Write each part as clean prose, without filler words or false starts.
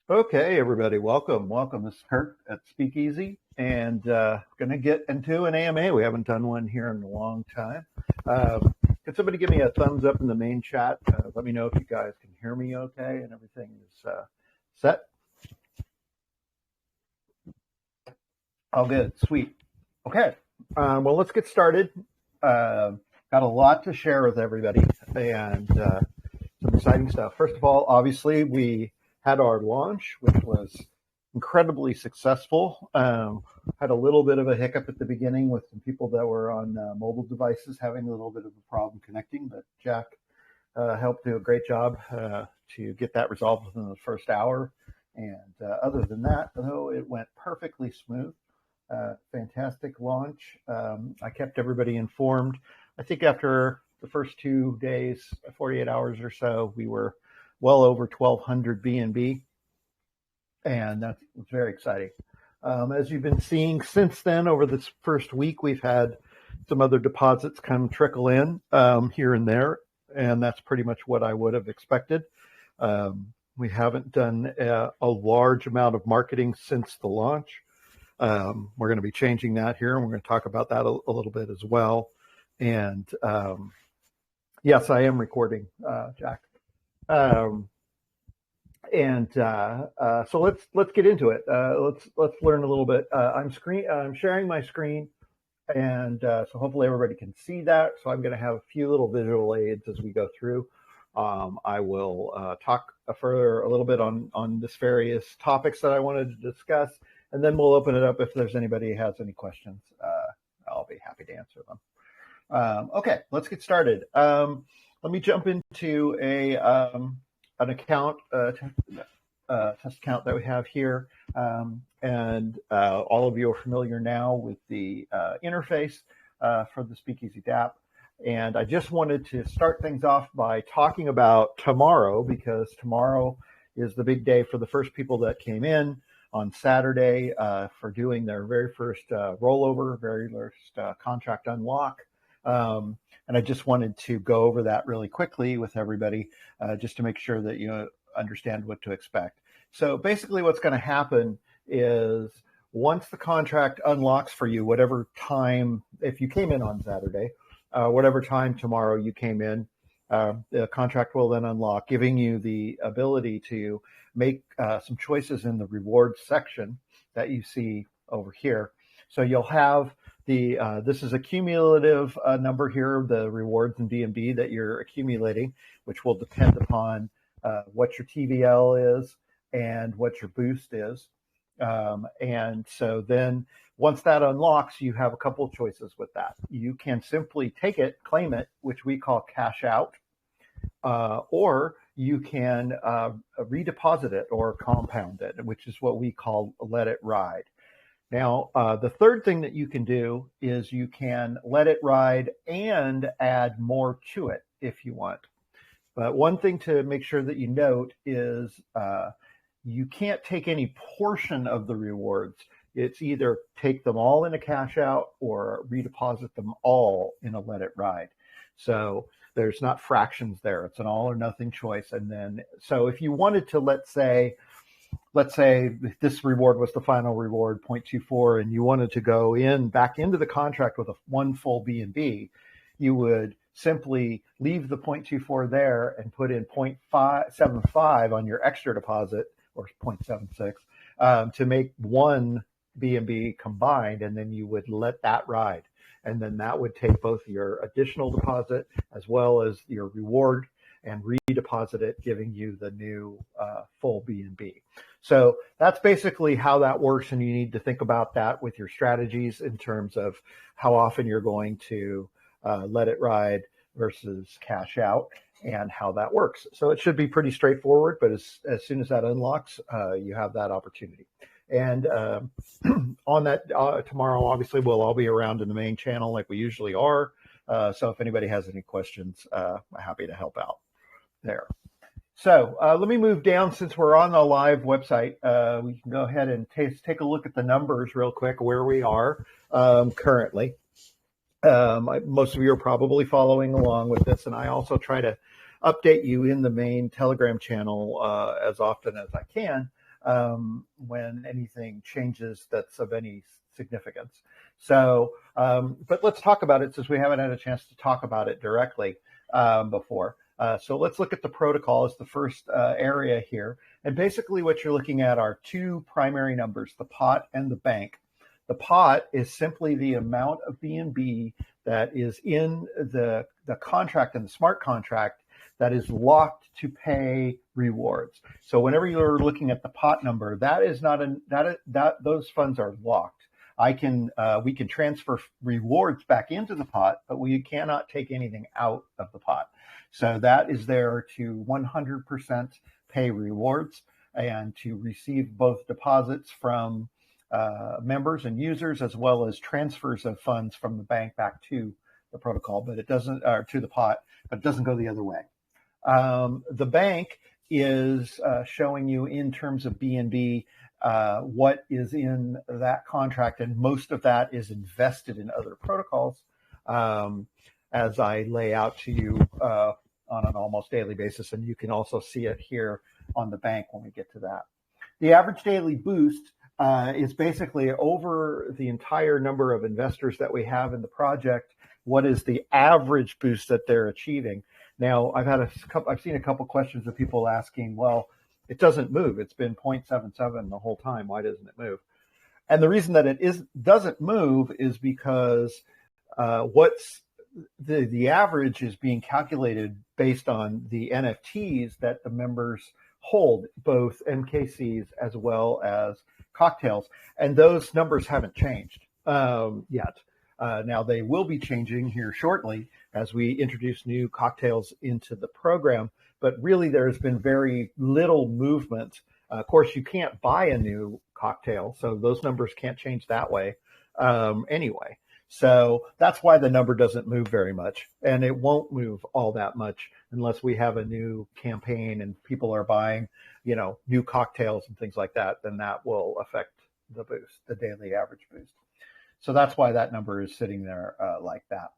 Okay, everybody, welcome. Welcome. This is Kirk at Speakeasy, and going to get into an AMA. We haven't done one here in a long time. Can somebody give me a thumbs up in the main chat? Let me know if you guys can hear me okay and everything is set. Oh, good. Sweet. Okay. Well, let's get started. Got a lot to share with everybody and some exciting stuff. First of all, obviously, we had our launch, which was incredibly successful. Had a little bit of a hiccup at the beginning with some people that were on mobile devices having a little bit of a problem connecting, but Jack helped do a great job to get that resolved within the first hour. And other than that, though, it went perfectly smooth. Fantastic launch. I kept everybody informed. I think after the first 2 days, 48 hours or so, we were well over 1,200 B&B, and that was very exciting. As you've been seeing since then, over this first week, we've had some other deposits come trickle in here and there, and that's pretty much what I would have expected. We haven't done a large amount of marketing since the launch. We're going to be changing that here, and we're going to talk about that a little bit as well. And yes, I am recording, Jack. So let's get into it. Let's learn a little bit. I'm sharing my screen, and so hopefully everybody can see that. So I'm going to have a few little visual aids as we go through. I will talk further a little bit on this various topics that I wanted to discuss, and then we'll open it up if there's anybody who has any questions. I'll be happy to answer them. Okay, let's get started. Let me jump into an account, test account that we have here. And all of you are familiar now with the interface for the Speakeasy DApp. And I just wanted to start things off by talking about tomorrow, because tomorrow is the big day for the first people that came in on Saturday for doing their very first rollover, very first contract unlock. And I just wanted to go over that really quickly with everybody, just to make sure that you understand what to expect. So basically what's going to happen is once the contract unlocks for you, whatever time, if you came in on Saturday, whatever time tomorrow you came in, the contract will then unlock, giving you the ability to make some choices in the rewards section that you see over here. So you'll have this is a cumulative number here, the rewards in D&B that you're accumulating, which will depend upon what your TVL is and what your boost is. And so then once that unlocks, you have a couple of choices with that. You can simply take it, claim it, which we call cash out, or you can redeposit it or compound it, which is what we call let it ride. Now, the third thing that you can do is you can let it ride and add more to it if you want. But one thing to make sure that you note is you can't take any portion of the rewards. It's either take them all in a cash out or redeposit them all in a let it ride. So there's not fractions there. It's an all or nothing choice. And then, so if you wanted to, let's say this reward was the final reward, 0.24, and you wanted to go back into the contract with one full B&B, you would simply leave the 0.24 there and put in 0.75 on your extra deposit, or 0.76, to make one B&B combined, and then you would let that ride. And then that would take both your additional deposit as well as your reward and redeposit it, giving you the new full B&B. So that's basically how that works, and you need to think about that with your strategies in terms of how often you're going to let it ride versus cash out and how that works. So it should be pretty straightforward, but as soon as that unlocks, you have that opportunity. And on that, tomorrow, obviously, we'll all be around in the main channel like we usually are. So if anybody has any questions, I'm happy to help out there. So let me move down. Since we're on the live website, we can go ahead and take a look at the numbers real quick, where we are currently. Most of you are probably following along with this, and I also try to update you in the main Telegram channel as often as I can when anything changes that's of any significance. So, but let's talk about it since we haven't had a chance to talk about it directly before. So let's look at the protocol as the first area here. And basically what you're looking at are two primary numbers, the pot and the bank. The pot is simply the amount of BNB that is in the contract and the smart contract that is locked to pay rewards. So whenever you're looking at the pot number, that is not those funds are locked. We can transfer rewards back into the pot, but we cannot take anything out of the pot. So that is there to 100% pay rewards and to receive both deposits from members and users, as well as transfers of funds from the bank back to the protocol, but it doesn't, or to the pot, but it doesn't go the other way. The bank is showing you in terms of BNB what is in that contract, and most of that is invested in other protocols, as I lay out to you on an almost daily basis, and you can also see it here on the bank when we get to that. The average daily boost is basically over the entire number of investors that we have in the project. What is the average boost that they're achieving? Now, I've seen a couple questions of people asking, well, it doesn't move. It's been 0.77 the whole time. Why doesn't it move? And the reason that it doesn't move is because what's the average is being calculated based on the NFTs that the members hold, both MKCs as well as cocktails, and those numbers haven't changed yet. Now they will be changing here shortly as we introduce new cocktails into the program, but really there's been very little movement. Of course, you can't buy a new cocktail, so those numbers can't change that way anyway. So that's why the number doesn't move very much, and it won't move all that much unless we have a new campaign and people are buying, new cocktails and things like that. Then that will affect the boost, the daily average boost. So that's why that number is sitting there like that.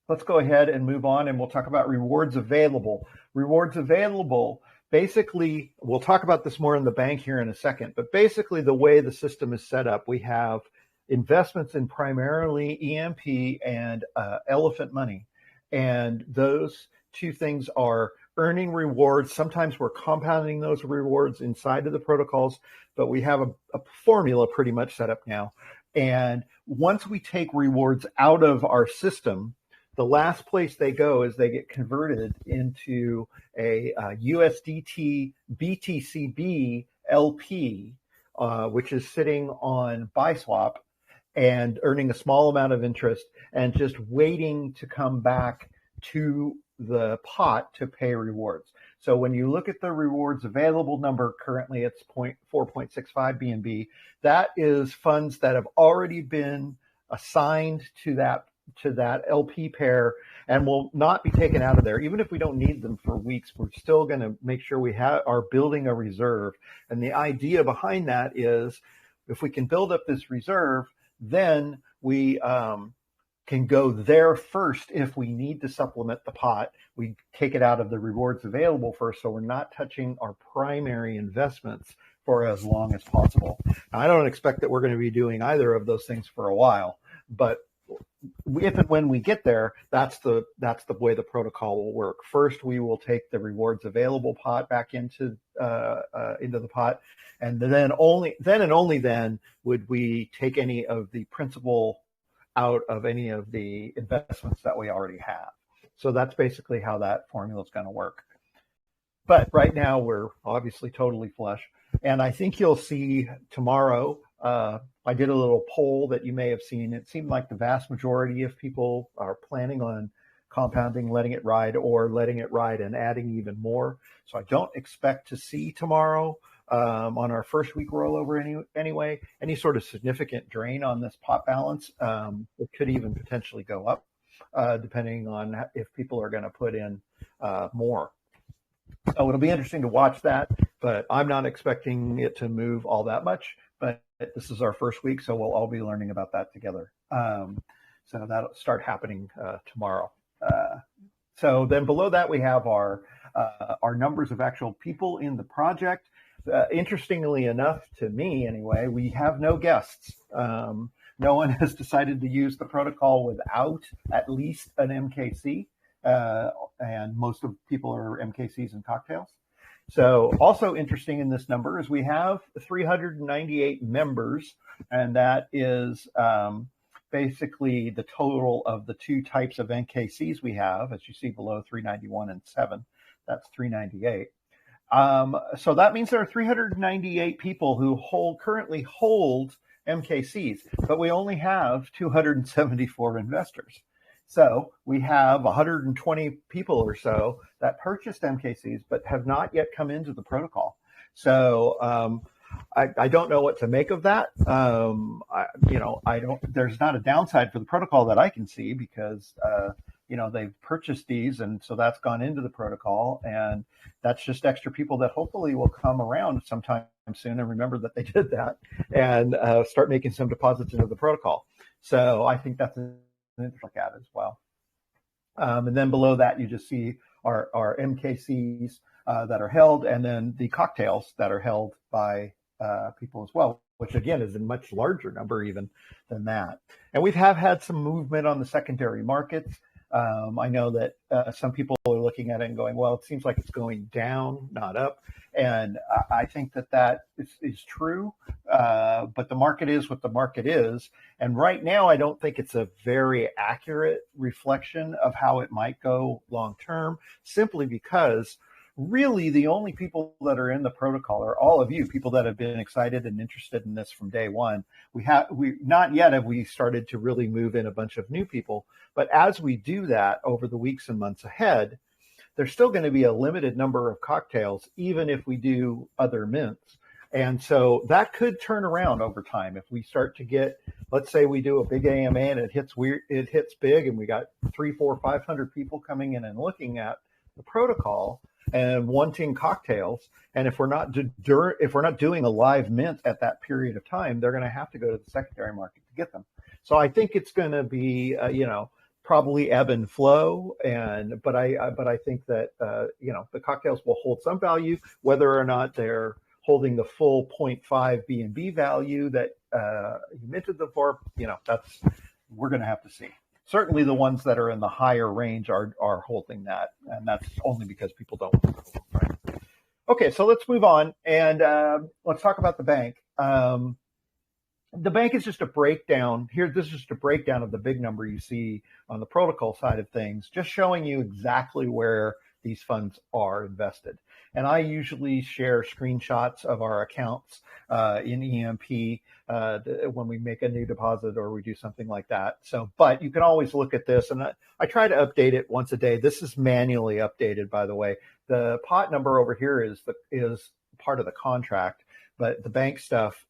Let's go ahead and move on, and we'll talk about rewards available. Rewards available, basically, we'll talk about this more in the bank here in a second, but basically the way the system is set up, we have investments in primarily EMP and elephant money. And those two things are earning rewards. Sometimes we're compounding those rewards inside of the protocols, but we have a formula pretty much set up now. And once we take rewards out of our system, the last place they go is they get converted into a USDT BTCB LP, which is sitting on BuySwap and earning a small amount of interest and just waiting to come back to the pot to pay rewards. So when you look at the rewards available number, currently it's 4.65 BNB. That is funds that have already been assigned to that LP pair and will not be taken out of there. Even if we don't need them for weeks, we're still going to make sure we are building a reserve. And the idea behind that is if we can build up this reserve, then we can go there first. If we need to supplement the pot, we take it out of the rewards available first, so we're not touching our primary investments for as long as possible. Now, I don't expect that we're going to be doing either of those things for a while, but if and when we get there, that's the way the protocol will work. First, we will take the rewards available pot back into the pot, and then only then would we take any of the principal out of any of the investments that we already have. So that's basically how that formula is going to work. But right now we're obviously totally flush, and I think you'll see tomorrow. I did a little poll that you may have seen. It seemed like the vast majority of people are planning on compounding, letting it ride, or letting it ride and adding even more. So I don't expect to see tomorrow on our first week rollover anyway, any sort of significant drain on this pot balance. It could even potentially go up depending on if people are going to put in more. So it'll be interesting to watch that, but I'm not expecting it to move all that much. But this is our first week, so we'll all be learning about that together. So that'll start happening tomorrow. So then below that, we have our numbers of actual people in the project. interestingly enough, to me anyway, we have no guests. No one has decided to use the protocol without at least an MKC, and most of people are MKCs and cocktails. So also interesting in this number is we have 398 members, and that is basically the total of the two types of NKCs we have, as you see below, 391 and 7. That's 398. So that means there are 398 people who currently hold MKCs, but we only have 274 investors. So we have 120 people or so that purchased MKCs but have not yet come into the protocol. So I don't know what to make of that. There's not a downside for the protocol that I can see because they've purchased these, and so that's gone into the protocol, and that's just extra people that hopefully will come around sometime soon and remember that they did that and start making some deposits into the protocol. So I think that's an interesting look at as well. And then below that, you just see our MKCs that are held, and then the cocktails that are held by people as well, which again is a much larger number even than that. And we have had some movement on the secondary markets. I know that some people are looking at it and going, well, it seems like it's going down, not up. And I think that is true. But the market is what the market is. And right now, I don't think it's a very accurate reflection of how it might go long term, simply because really the only people that are in the protocol are all of you, people that have been excited and interested in this from day one. We not yet have we started to really move in a bunch of new people, but as we do that over the weeks and months ahead, there's still going to be a limited number of cocktails, even if we do other mints. And so that could turn around over time. If we start to get, let's say we do a big AMA and it hits big, and we got 300, 400, 500 people coming in and looking at the protocol and wanting cocktails. And if we're not doing a live mint at that period of time, they're going to have to go to the secondary market to get them. So I think it's going to be, probably ebb and flow. But I think that, the cocktails will hold some value, whether or not they're holding the full 0.5 B&B value that you minted them for. We're going to have to see. Certainly the ones that are in the higher range are holding that, and that's only because people don't want to hold them, right? Okay, so let's move on, and let's talk about the bank. The bank is just a breakdown. Here, this is just a breakdown of the big number you see on the protocol side of things, just showing you exactly where these funds are invested. And I usually share screenshots of our accounts in EMP when we make a new deposit or we do something like that. So, but you can always look at this, and I try to update it once a day. This is manually updated, by the way. The pot number over here is part of the contract, but the bank stuff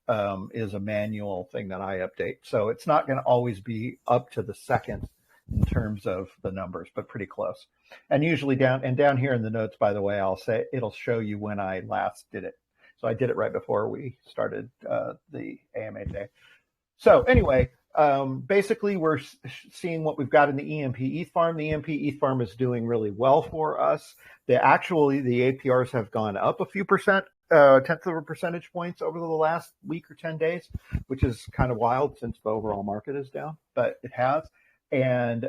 is a manual thing that I update. So it's not going to always be up to the second in terms of the numbers, but pretty close. And usually down here in the notes, by the way, I'll say it'll show you when I last did it. So I did it right before we started the AMA day. So anyway, basically we're seeing what we've got in the EMP ETH farm. The EMP ETH farm is doing really well for us. The APRs have gone up a few percent, tenths of a percentage points over the last week or 10 days, which is kind of wild since the overall market is down, but it has. And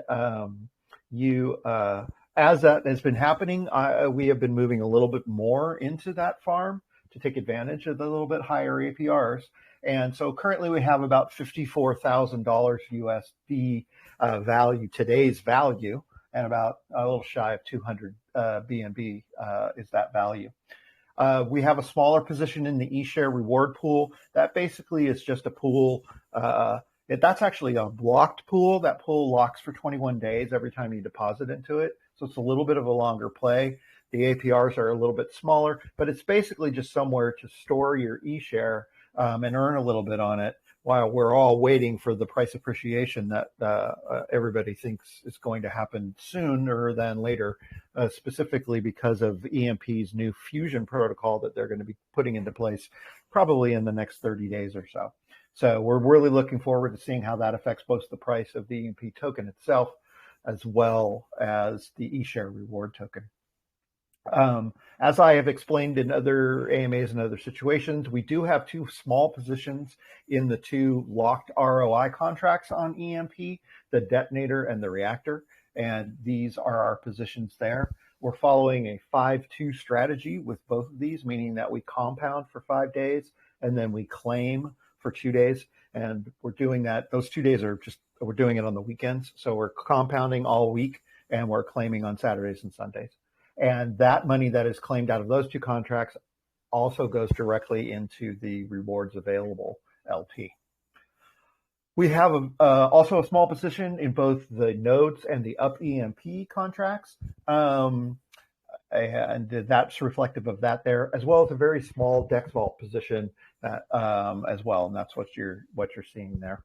as that has been happening, we have been moving a little bit more into that farm to take advantage of the little bit higher APRs. And so currently we have about $54,000 USD value, today's value, and about a little shy of 200 BNB is that value. We have a smaller position in the eShare reward pool. That basically is just a pool. That's actually a blocked pool. That pool locks for 21 days every time you deposit into it. So it's a little bit of a longer play. The APRs are a little bit smaller, but it's basically just somewhere to store your eShare and earn a little bit on it while we're all waiting for the price appreciation that everybody thinks is going to happen sooner than later, specifically because of EMP's new fusion protocol that they're going to be putting into place probably in the next 30 days or so. So we're really looking forward to seeing how that affects both the price of the EMP token itself as well as the eShare reward token. As I have explained in other AMAs and other situations, we do have two small positions in the two locked ROI contracts on EMP, the detonator and the reactor, and these are our positions there. We're following a 5-2 strategy with both of these, meaning that we compound for 5 days and then we claim for 2 days. And we're doing that. Those 2 days we're doing it on the weekends. So we're compounding all week and we're claiming on Saturdays and Sundays. And that money that is claimed out of those two contracts also goes directly into the rewards available LP. We have also a small position in both the nodes and the up EMP contracts. And that's reflective of that there, as well as a very small Dex Vault position as well. And that's what you're seeing there.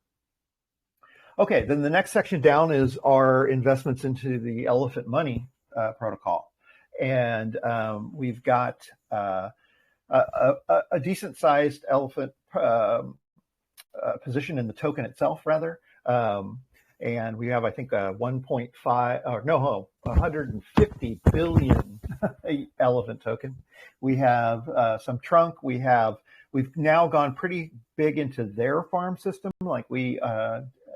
Okay, then the next section down is our investments into the Elephant Money protocol. And we've got a decent sized elephant position in the token itself, rather. And we have, I think, 150 billion elephant token. We have some trunk. We've now gone pretty big into their farm system, like we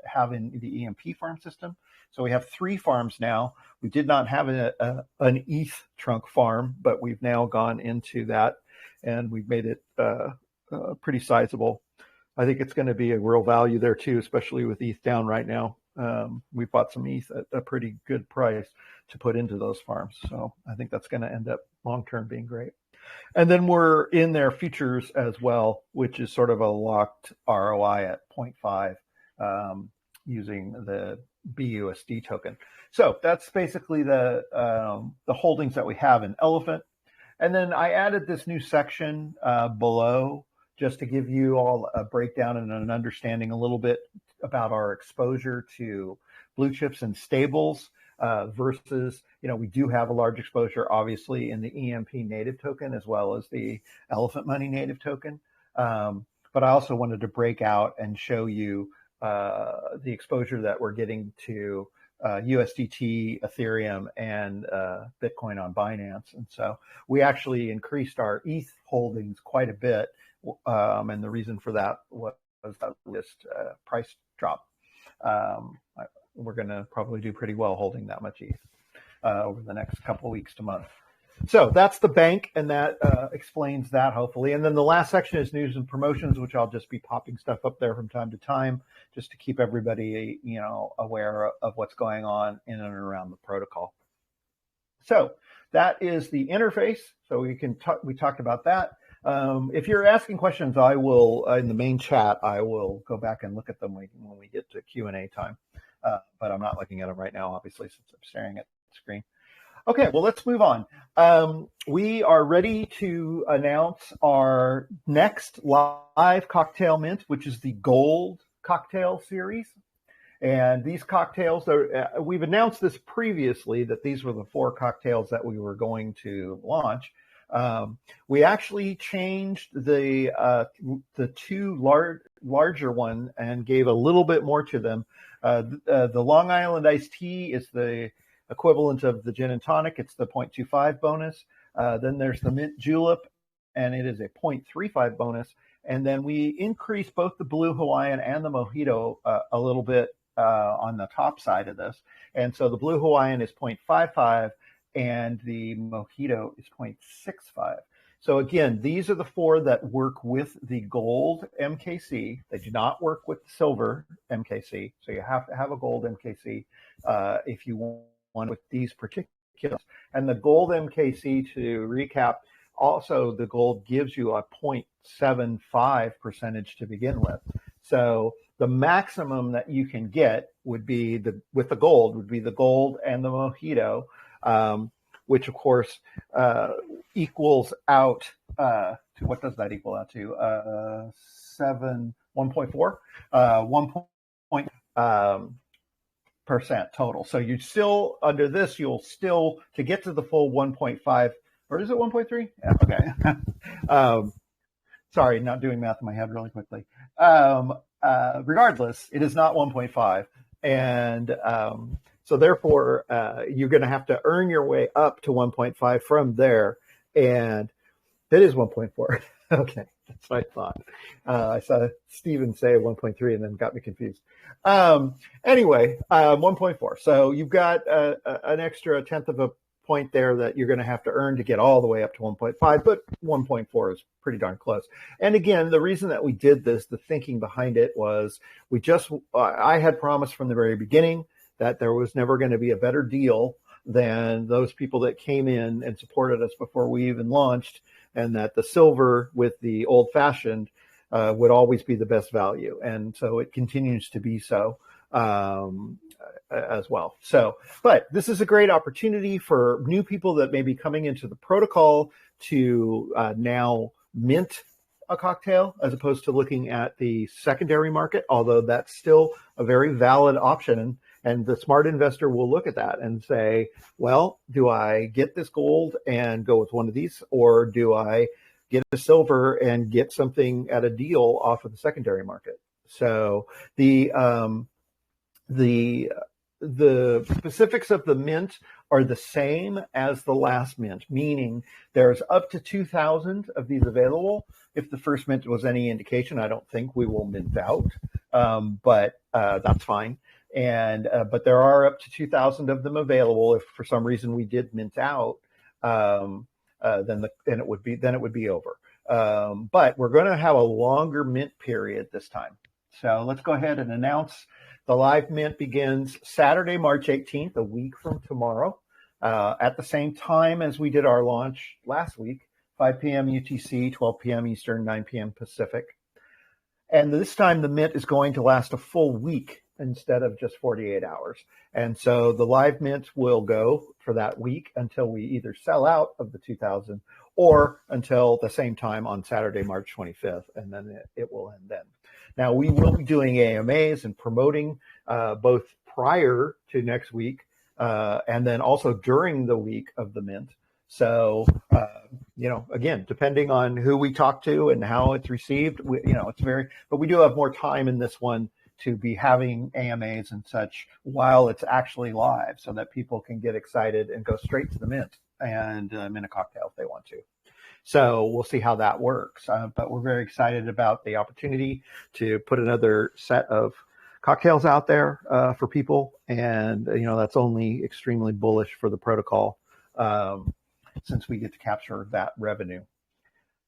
have in the EMP farm system. So we have 3 farms now. We did not have an ETH trunk farm, but we've now gone into that, and we've made it pretty sizable. I think it's going to be a real value there too, especially with ETH down right now. We bought some ETH at a pretty good price to put into those farms. So I think that's going to end up long-term being great. And then we're in their futures as well, which is sort of a locked ROI at 0.5 using the BUSD token. So that's basically the holdings that we have in Elephant. And then I added this new section below just to give you all a breakdown and an understanding a little bit about our exposure to blue chips and stables versus, we do have a large exposure, obviously, in the EMP native token as well as the Elephant Money native token. But I also wanted to break out and show you the exposure that we're getting to USDT, Ethereum, and Bitcoin on Binance. And so we actually increased our ETH holdings quite a bit. And the reason for that was that list price drop. We're going to probably do pretty well holding that much ETH over the next couple of weeks to month. So that's the bank, and that explains that, hopefully. And then the last section is news and promotions, which I'll just be popping stuff up there from time to time just to keep everybody, aware of what's going on in and around the protocol. So that is the interface. So we talked about that. If you're asking questions, I will, in the main chat, I will go back and look at them when we get to Q&A time. But I'm not looking at them right now, obviously, since I'm staring at the screen. Okay, well, let's move on. We are ready to announce our next live cocktail mint, which is the Gold Cocktail Series. And these cocktails, we've announced this previously, that these were the 4 cocktails that we were going to launch. We actually changed the 2 larger one and gave a little bit more to them. The Long Island iced tea is the equivalent of the gin and tonic. It's the 0.25 bonus. Then there's the mint julep, and it is a 0.35 bonus. And then we increased both the blue Hawaiian and the mojito a little bit on the top side of this. And so the blue Hawaiian is 0.55 and the mojito is 0.65. So again, these are the 4 that work with the gold MKC. They do not work with the silver MKC. So you have to have a gold MKC if you want with these particulars. And the gold MKC, to recap, also the gold gives you a 0.75 percentage to begin with. So the maximum that you can get would be with the gold would be the gold and the mojito, which of course equals out to, what does that equal out to? 1.4, 1% total. So you still, under this, you'll still, to get to the full 1.5, or is it 1.3? Yeah, okay. Sorry, not doing math in my head really quickly. Regardless, it is not 1.5. And So therefore, you're going to have to earn your way up to 1.5 from there. And it is 1.4. Okay, that's what I thought. I saw Steven say 1.3 and then got me confused. Anyway, 1.4. So you've got an extra tenth of a point there that you're going to have to earn to get all the way up to 1.5, but 1.4 is pretty darn close. And again, the reason that we did this, the thinking behind it was I had promised from the very beginning that there was never going to be a better deal than those people that came in and supported us before we even launched, and that the silver with the old fashioned would always be the best value. And so it continues to be so as well. So, but this is a great opportunity for new people that may be coming into the protocol to now mint a cocktail as opposed to looking at the secondary market, although that's still a very valid option. And the smart investor will look at that and say, well, do I get this gold and go with one of these, or do I get a silver and get something at a deal off of the secondary market? So the specifics of the mint are the same as the last mint, meaning there's up to 2,000 of these available. If the first mint was any indication, I don't think we will mint out, but that's fine. And but there are up to 2,000 of them available. If for some reason we did mint out, then it would be over. But we're going to have a longer mint period this time. So let's go ahead and announce the live mint begins Saturday, March 18th, a week from tomorrow, at the same time as we did our launch last week, 5 p.m. UTC, 12 p.m. Eastern, 9 p.m. Pacific. And this time the mint is going to last a full week instead of just 48 hours. And so the live mint will go for that week until we either sell out of the 2,000 or until the same time on Saturday, March 25th, and then it will end then. Now, we will be doing AMAs and promoting both prior to next week and then also during the week of the mint. So, again, depending on who we talk to and how it's received, but we do have more time in this one to be having AMAs and such while it's actually live so that people can get excited and go straight to the mint and mint a cocktail if they want to. So we'll see how that works. But we're very excited about the opportunity to put another set of cocktails out there for people. And, that's only extremely bullish for the protocol since we get to capture that revenue.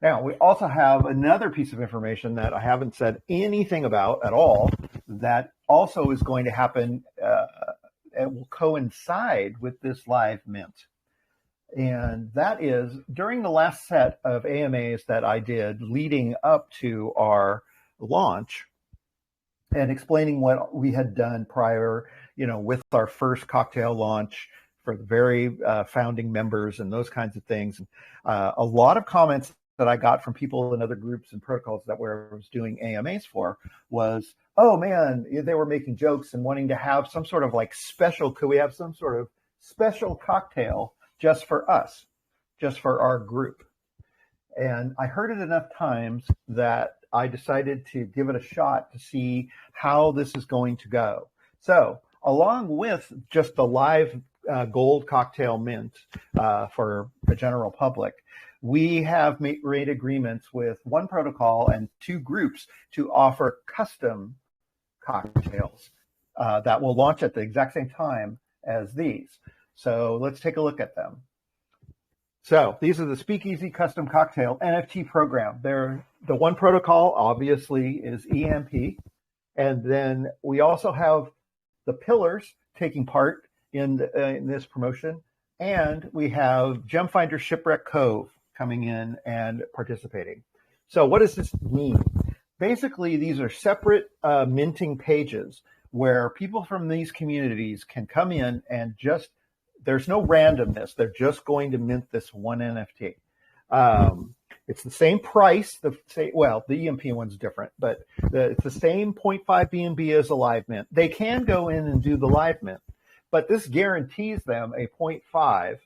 Now, we also have another piece of information that I haven't said anything about at all that also is going to happen. It will coincide with this live mint. And that is during the last set of AMAs that I did leading up to our launch and explaining what we had done prior, with our first cocktail launch for the very founding members and those kinds of things. A lot of comments that I got from people in other groups and protocols that I was doing AMAs for was, oh man, they were making jokes and wanting to have some sort of could we have some sort of special cocktail just for us, just for our group? And I heard it enough times that I decided to give it a shot to see how this is going to go. So along with just the live gold cocktail mint for the general public, we have made agreements with one protocol and two groups to offer custom cocktails that will launch at the exact same time as these. So let's take a look at them. So these are the Speakeasy Custom Cocktail NFT program. The one protocol, obviously, is EMP. And then we also have the pillars taking part in this promotion. And we have Gemfinder Shipwreck Cove coming in and participating. So what does this mean? Basically, these are separate minting pages where people from these communities can come in and there's no randomness. They're just going to mint this one NFT. It's the same price. The EMP one's different, but it's the same 0.5 BNB as a live mint. They can go in and do the live mint, but this guarantees them a 0.5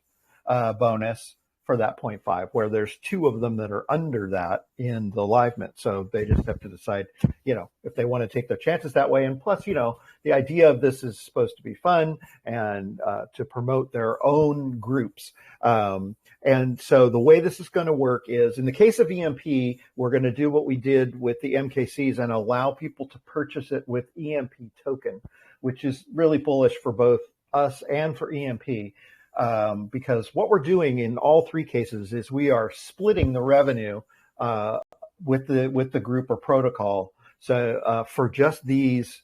bonus for that 0.5, where there's 2 of them that are under that in the live mint. So they just have to decide, if they want to take their chances that way. And plus, the idea of this is supposed to be fun and to promote their own groups. And so the way this is going to work is, in the case of EMP, we're going to do what we did with the MKCs and allow people to purchase it with EMP token, which is really bullish for both us and for EMP. Because what we're doing in all 3 cases is we are splitting the revenue with the group or protocol. So for just these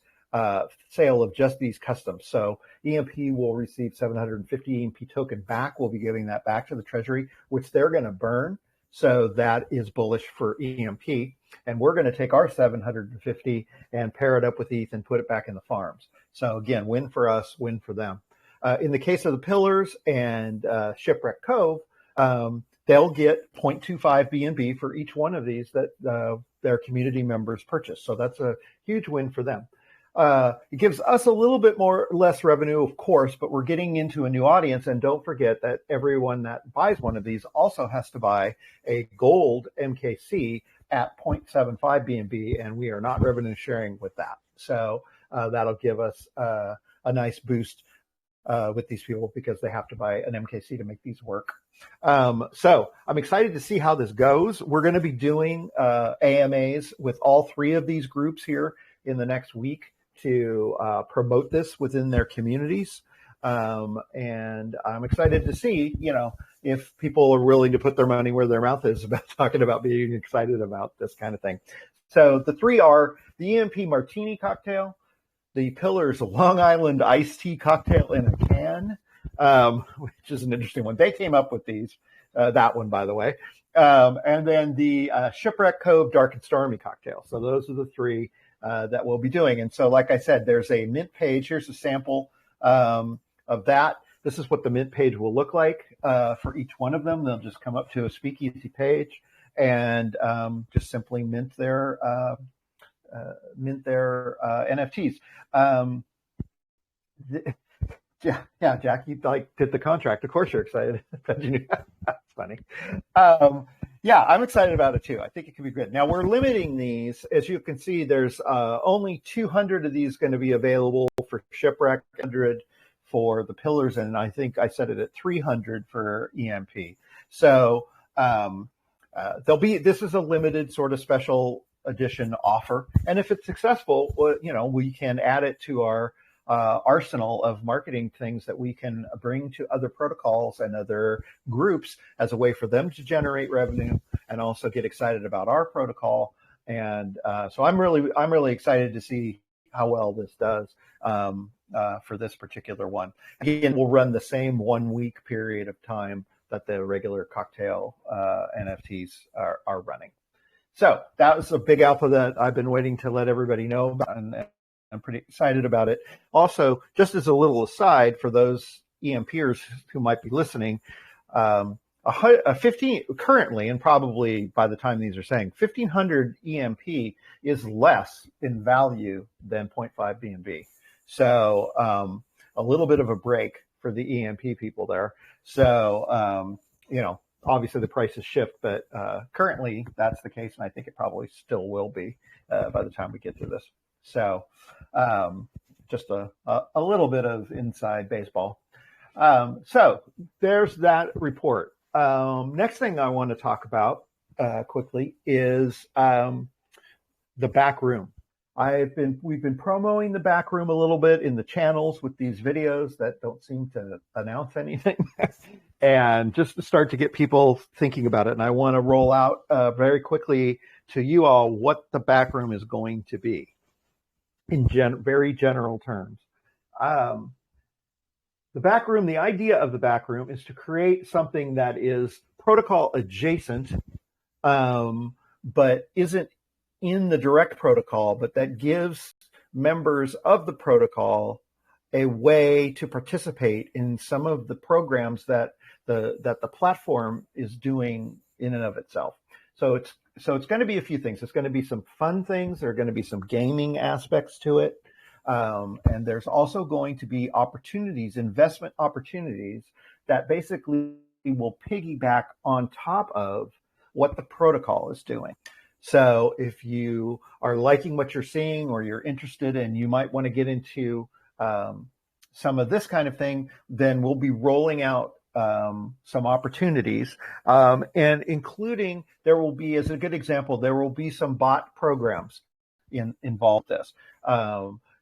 sale of just these customs. So EMP will receive 750 EMP token back. We'll be giving that back to the Treasury, which they're going to burn. So that is bullish for EMP. And we're going to take our 750 and pair it up with ETH and put it back in the farms. So again, win for us, win for them. In the case of the Pillars and Shipwreck Cove, they'll get 0.25 BNB for each one of these that their community members purchase. So that's a huge win for them. It gives us a little bit less revenue, of course, but we're getting into a new audience. And don't forget that everyone that buys one of these also has to buy a gold MKC at 0.75 BNB, and we are not revenue sharing with that. So that'll give us a nice boost with these people because they have to buy an MKC to make these work. So I'm excited to see how this goes. We're going to be doing AMAs with all 3 of these groups here in the next week to promote this within their communities. And I'm excited to see, if people are willing to put their money where their mouth is about talking about being excited about this kind of thing. So the 3 are the EMP Martini cocktail, the Pillars Long Island iced tea cocktail in a can, which is an interesting one. They came up with these, that one, by the way. And then the Shipwreck Cove Dark and Stormy cocktail. So those are the 3 that we'll be doing. And so, like I said, there's a mint page. Here's a sample of that. This is what the mint page will look like for each one of them. They'll just come up to a Speakeasy page and just simply mint their NFTs. Yeah, Jack, you did the contract. Of course you're excited. That's funny. Yeah, I'm excited about it too. I think it could be good. Now we're limiting these. As you can see, there's only 200 of these going to be available for Shipwreck, 100 for the Pillars, and I think I set it at 300 for EMP. So this is a limited sort of special edition offer. And if it's successful, we can add it to our arsenal of marketing things that we can bring to other protocols and other groups as a way for them to generate revenue and also get excited about our protocol. And so I'm really excited to see how well this does for this particular one. Again, we'll run the same 1 week period of time that the regular cocktail NFTs are running. So that was a big alpha that I've been waiting to let everybody know about, and I'm pretty excited about it. Also, just as a little aside for those EMPers who might be listening, 15 currently, and probably by the time these are saying, 1,500 EMP is less in value than 0.5 BNB. So a little bit of a break for the EMP people there. So, obviously the prices shift, but currently that's the case, and I think it probably still will be by the time we get to this. So just a little bit of inside baseball. So there's that report. Next thing I want to talk about quickly is the back room. We've been promoting the back room a little bit in the channels with these videos that don't seem to announce anything, and just to start to get people thinking about it. And I want to roll out very quickly to you all what the back room is going to be in very general terms. The back room, the idea of the back room is to create something that is protocol adjacent, but isn't in the direct protocol, but that gives members of the protocol a way to participate in some of the programs that the platform is doing in and of itself. So it's going to be a few things. It's going to be some fun things. There are going to be some gaming aspects to it. And there's also going to be opportunities, investment opportunities that basically will piggyback on top of what the protocol is doing. So if you are liking what you're seeing, or you're interested and you might want to get into some of this kind of thing, then we'll be rolling out some opportunities, and including, there will be, as a good example, there will be some bot programs involved in this.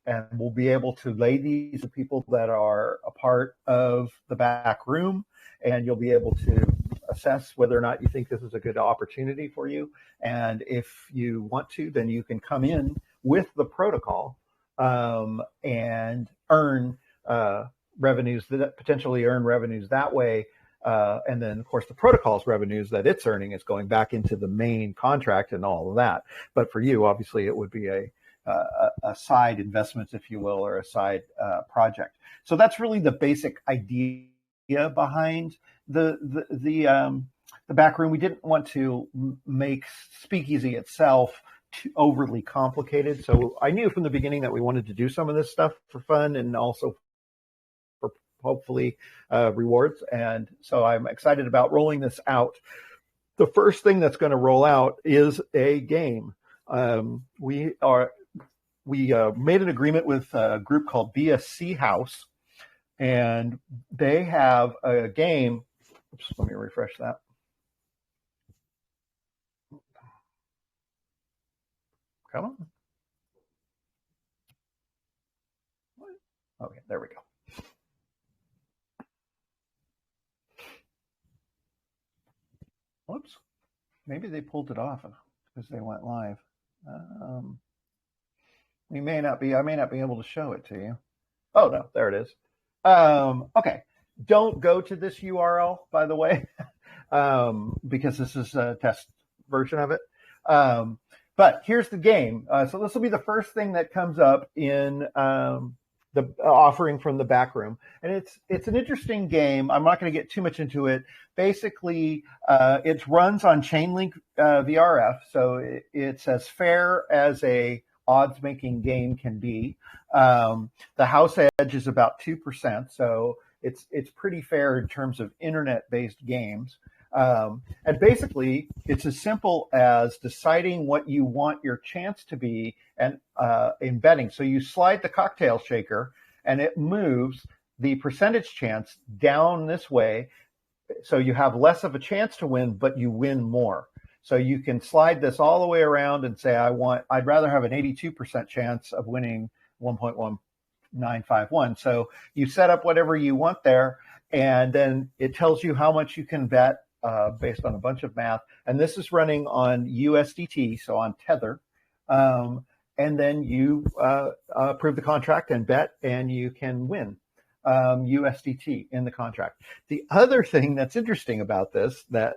And we'll be able to lay these to people that are a part of the back room, and you'll be able to assess whether or not you think this is a good opportunity for you. And if you want to, then you can come in with the protocol and earn revenues, that potentially earn revenues that way. And then, of course, the protocol's revenues that it's earning is going back into the main contract and all of that. But for you, obviously, it would be a side investment, if you will, or a side project. So that's really the basic idea behind the back room. We didn't want to make Speakeasy itself too overly complicated. So I knew from the beginning that we wanted to do some of this stuff for fun and also for hopefully rewards. And so I'm excited about rolling this out. The first thing that's going to roll out is a game. We made an agreement with a group called BSC House, and they have a game. Oops, let me refresh that. Come on. Okay, there we go. Whoops. Maybe they pulled it off because they went live. I may not be able to show it to you. Oh, no, there it is. Okay. Don't go to this URL, by the way, because this is a test version of it. But here's the game. So this will be the first thing that comes up in the offering from the back room. And it's an interesting game. I'm not going to get too much into it. Basically, it runs on Chainlink VRF. So it's as fair as a odds-making game can be. The house edge is about 2%. So it's pretty fair in terms of internet-based games. And basically, it's as simple as deciding what you want your chance to be and in betting. So you slide the cocktail shaker, and it moves the percentage chance down this way. So you have less of a chance to win, but you win more. So you can slide this all the way around and say, I'd rather have an 82% chance of winning 1.1951. So you set up whatever you want there, and then it tells you how much you can bet based on a bunch of math. And this is running on USDT, so on Tether. And then you approve the contract and bet, and you can win USDT in the contract. The other thing that's interesting about this that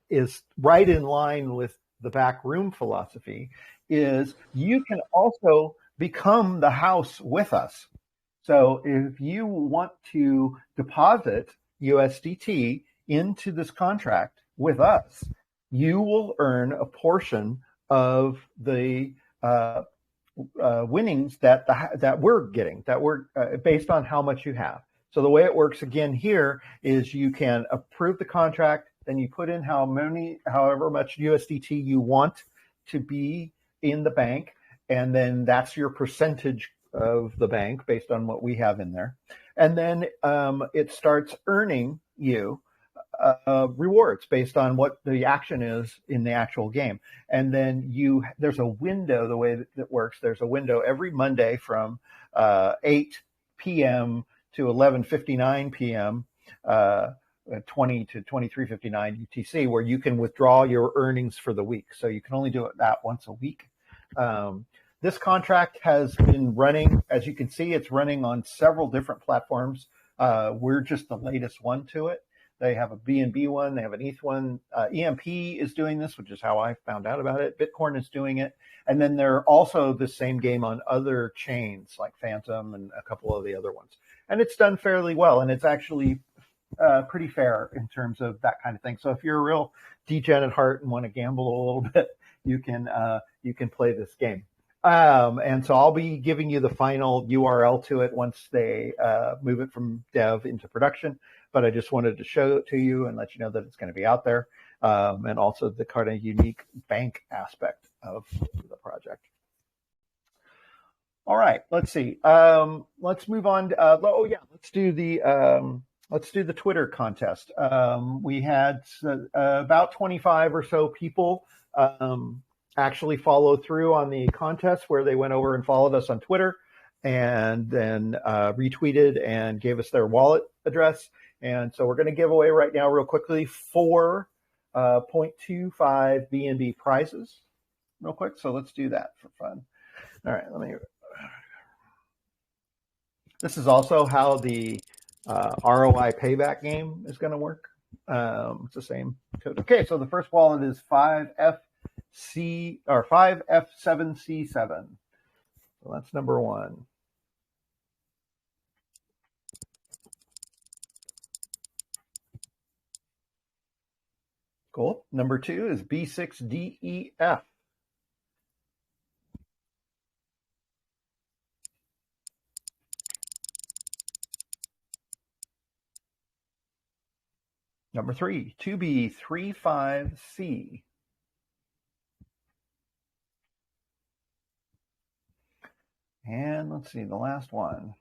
is right in line with the back room philosophy is you can also become the house with us. So if you want to deposit USDT into this contract with us, you will earn a portion of the winnings that we're getting, that we're based on how much you have. So the way it works again here is you can approve the contract, then you put in however much USDT you want to be in the bank, and then that's your percentage of the bank based on what we have in there. And then it starts earning you rewards based on what the action is in the actual game. And then there's a window, the way that it works, there's a window every Monday from 8 p.m. to 11:59 p.m., 20 to 23:59 UTC, where you can withdraw your earnings for the week. So you can only do it that once a week. This contract has been running, as you can see, it's running on several different platforms. We're just the latest one to it. They have a BNB one, they have an ETH one. EMP is doing this, which is how I found out about it. Bitcoin is doing it. And then they're also the same game on other chains like Phantom and a couple of the other ones. And it's done fairly well. And it's actually pretty fair in terms of that kind of thing. So if you're a real degen at heart and want to gamble a little bit, you can play this game. And so I'll be giving you the final URL to it once they move it from dev into production. But I just wanted to show it to you and let you know that it's going to be out there, and also the kind of unique bank aspect of the project. All right, let's see. Let's move on. Let's do the Twitter contest. We had about 25 or so people actually follow through on the contest, where they went over and followed us on Twitter and then retweeted and gave us their wallet address. And so we're going to give away right now real quickly 4 0.25 BNB prizes real quick. So let's do that for fun. All right, this is also how the ROI payback game is going to work. It's the same code. Okay, so the first wallet is 5F7C7. So that's number 1. Cool. Number 2 is B6DEF. Number 3, 2B35C. And let's see, the last one.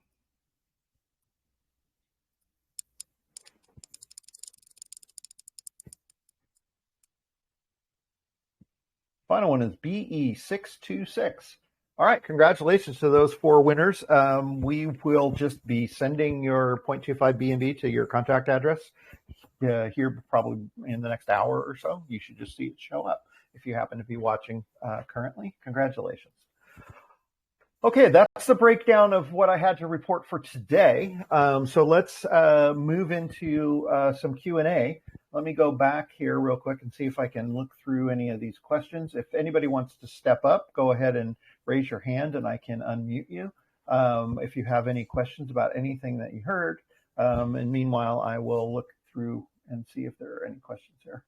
Final one is BE626. All right, congratulations to those 4 winners. We will just be sending your 0.25 BNB to your contact address here probably in the next hour or so. You should just see it show up if you happen to be watching currently. Congratulations. Okay, that's the breakdown of what I had to report for today. So let's move into some Q&A. Let me go back here real quick and see if I can look through any of these questions. If anybody wants to step up, go ahead and raise your hand and I can unmute you if you have any questions about anything that you heard. And meanwhile, I will look through and see if there are any questions here.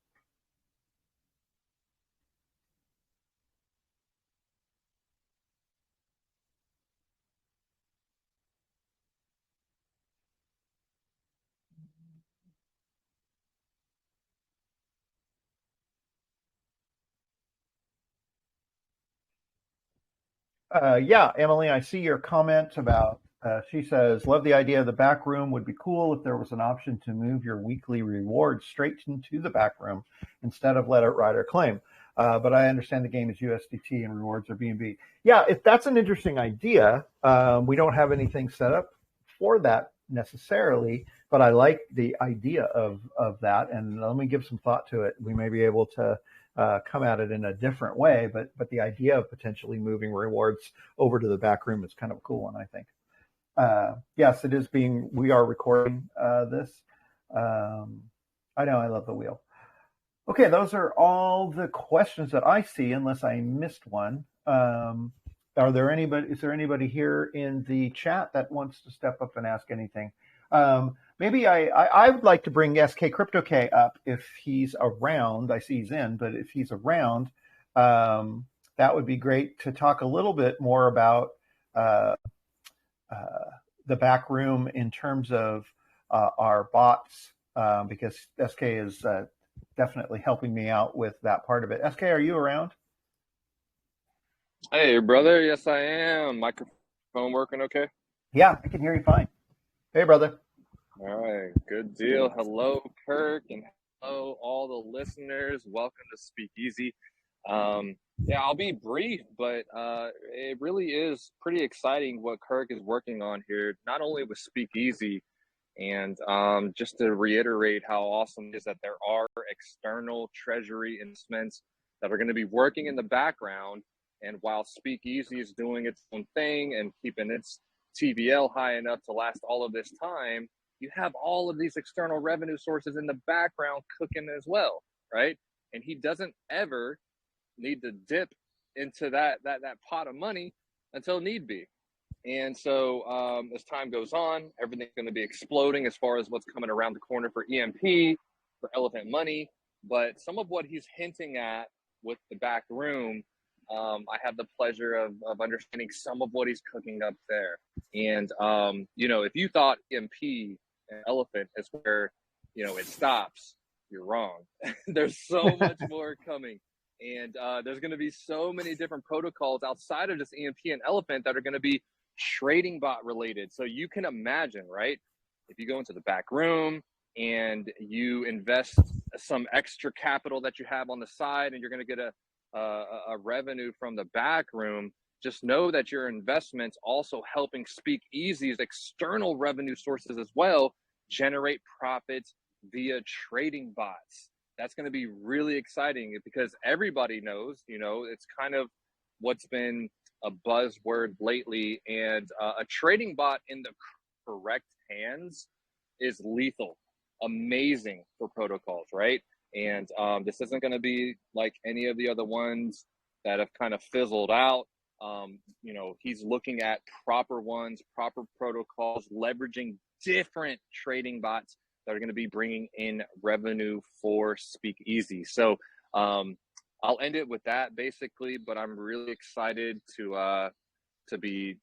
Yeah, Emily, I see your comment about, she says, love the idea of the back room. Would be cool if there was an option to move your weekly rewards straight into the back room instead of let it ride or claim. But I understand the game is USDT and rewards are BNB. Yeah, if that's an interesting idea, we don't have anything set up for that necessarily, but I like the idea of that. And let me give some thought to it. We may be able to come at it in a different way, but the idea of potentially moving rewards over to the back room is kind of a cool one, I think. Yes, it is we are recording this. I know, I love the wheel. Okay, those are all the questions that I see, unless I missed one. Is there anybody here in the chat that wants to step up and ask anything? Maybe I would like to bring SK CryptoK up if he's around. I see he's in, but if he's around, that would be great to talk a little bit more about the back room in terms of our bots, because SK is definitely helping me out with that part of it. SK, are you around? Hey, brother. Yes, I am. Microphone working okay? Yeah, I can hear you fine. Hey, brother. All right, good deal. Hello, Kirk, and hello, all the listeners. Welcome to Speakeasy. Yeah, I'll be brief, but it really is pretty exciting what Kirk is working on here, not only with Speakeasy, and just to reiterate how awesome it is that there are external treasury investments that are going to be working in the background. And while Speakeasy is doing its own thing and keeping its TVL high enough to last all of this time, you have all of these external revenue sources in the background cooking as well, right? And he doesn't ever need to dip into that pot of money until need be. And so as time goes on, everything's going to be exploding as far as what's coming around the corner for EMP, for Elephant Money. But some of what he's hinting at with the back room I have the pleasure of understanding some of what he's cooking up there. And, if you thought EMP and elephant is where, it stops, you're wrong. There's so much more coming. And there's going to be so many different protocols outside of just EMP and elephant that are going to be trading bot related. So you can imagine, right? If you go into the back room and you invest some extra capital that you have on the side and you're going to get a revenue from the back room, just know that your investments also helping Speakeasy's external revenue sources as well generate profits via trading bots. That's going to be really exciting because everybody knows, it's kind of what's been a buzzword lately, and a trading bot in the correct hands is lethal, amazing for protocols, right? And this isn't going to be like any of the other ones that have kind of fizzled out. He's looking at proper ones, proper protocols, leveraging different trading bots that are going to be bringing in revenue for Speakeasy. So I'll end it with that basically, but I'm really excited to be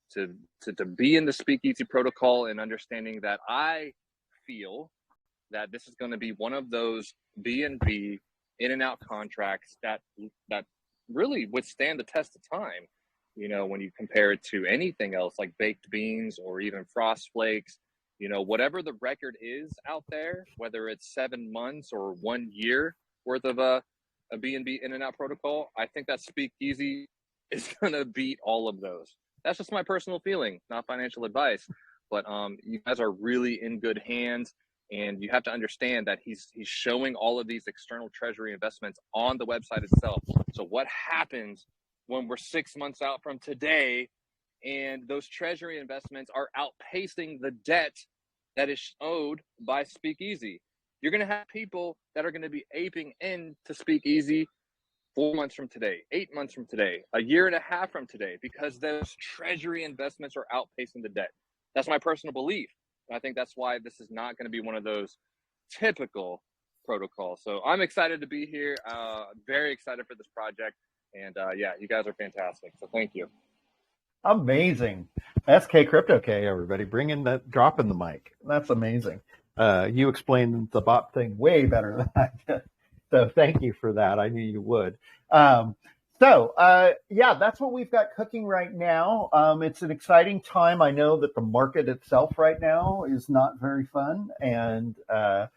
in the Speakeasy protocol and understanding that I feel that this is going to be one of those B&B in and out contracts that really withstand the test of time. When you compare it to anything else like baked beans or even frost flakes, whatever the record is out there, whether it's 7 months or 1 year worth of a B&B in and out protocol, I think that Speakeasy is going to beat all of those. That's just my personal feeling, not financial advice. But you guys are really in good hands. And you have to understand that he's showing all of these external treasury investments on the website itself. So what happens when we're 6 months out from today and those treasury investments are outpacing the debt that is owed by Speakeasy? You're going to have people that are going to be aping into Speakeasy 4 months from today, 8 months from today, a year and a half from today, because those treasury investments are outpacing the debt. That's my personal belief. And I think that's why this is not going to be one of those typical protocols. So I'm excited to be here. Very excited for this project. And you guys are fantastic. So thank you. Amazing. SK Crypto K, everybody. Dropping the mic. That's amazing. You explained the bot thing way better than I did. So thank you for that. I knew you would. That's what we've got cooking right now. It's an exciting time. I know that the market itself right now is not very fun. And, but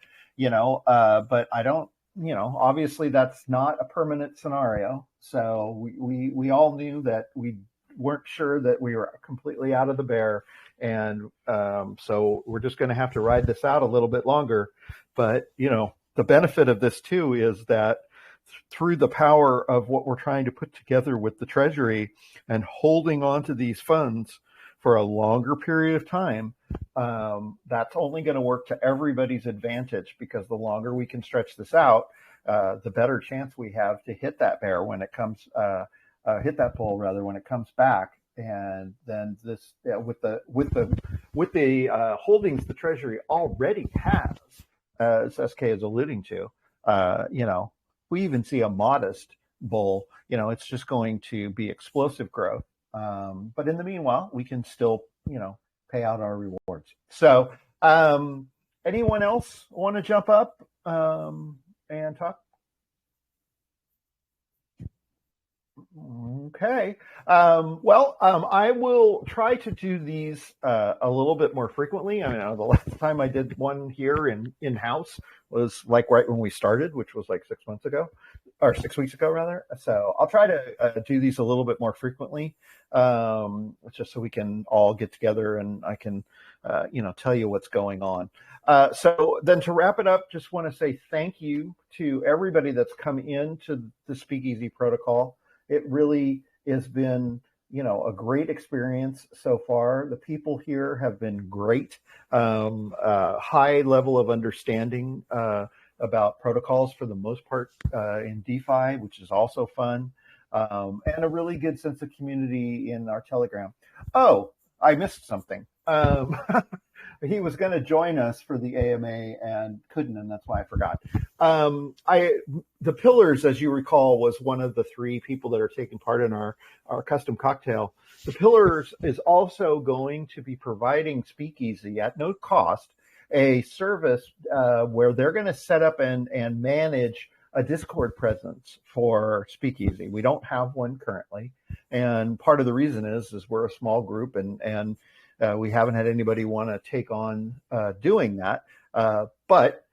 I don't, obviously that's not a permanent scenario. So we all knew that we weren't sure that we were completely out of the bear. And so we're just going to have to ride this out a little bit longer. But, the benefit of this too is that through the power of what we're trying to put together with the Treasury and holding on to these funds for a longer period of time, that's only going to work to everybody's advantage, because the longer we can stretch this out, the better chance we have to hit that bear when it comes, hit that bull rather when it comes back. And then this, with the holdings the Treasury already has, as SK is alluding to, we even see a modest bull, it's just going to be explosive growth. But in the meanwhile, we can still, pay out our rewards. So anyone else want to jump up and talk? Okay. I will try to do these a little bit more frequently. I mean, the last time I did one here in-house was like right when we started, which was like 6 months ago, or 6 weeks ago rather. So I'll try to do these a little bit more frequently, just so we can all get together and I can, tell you what's going on. So then to wrap it up, just want to say thank you to everybody that's come into the Speakeasy protocol. It really has been, a great experience so far. The people here have been great. High level of understanding about protocols for the most part in DeFi, which is also fun, and a really good sense of community in our Telegram. Oh, I missed something. he was going to join us for the AMA and couldn't, and that's why I forgot. The Pillars, as you recall, was one of the three people that are taking part in our custom cocktail. The Pillars is also going to be providing Speakeasy at no cost a service where they're going to set up and manage a Discord presence for Speakeasy. We don't have one currently, and part of the reason is we're a small group and we haven't had anybody want to take on doing that. But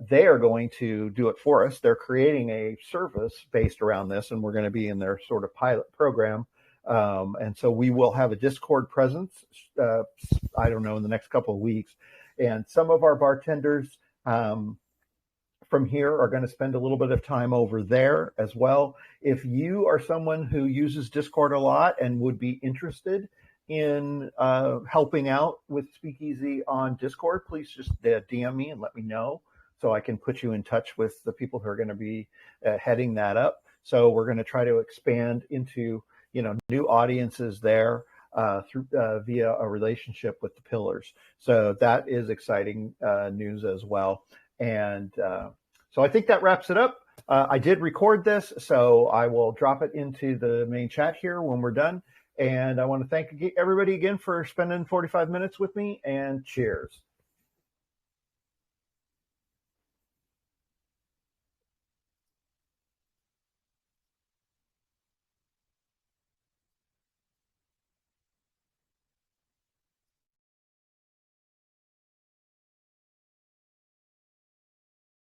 they are going to do it for us. They're creating a service based around this, and we're going to be in their sort of pilot program. And so we will have a Discord presence, I don't know, in the next couple of weeks. And some of our bartenders from here are going to spend a little bit of time over there as well. If you are someone who uses Discord a lot and would be interested in helping out with Speakeasy on Discord, please just DM me and let me know so I can put you in touch with the people who are going to be heading that up. So we're going to try to expand into new audiences there through via a relationship with the Pillars. So that is exciting news as well. And so I think that wraps it up. I did record this, so I will drop it into the main chat here when we're done. And I want to thank everybody again for spending 45 minutes with me, and cheers.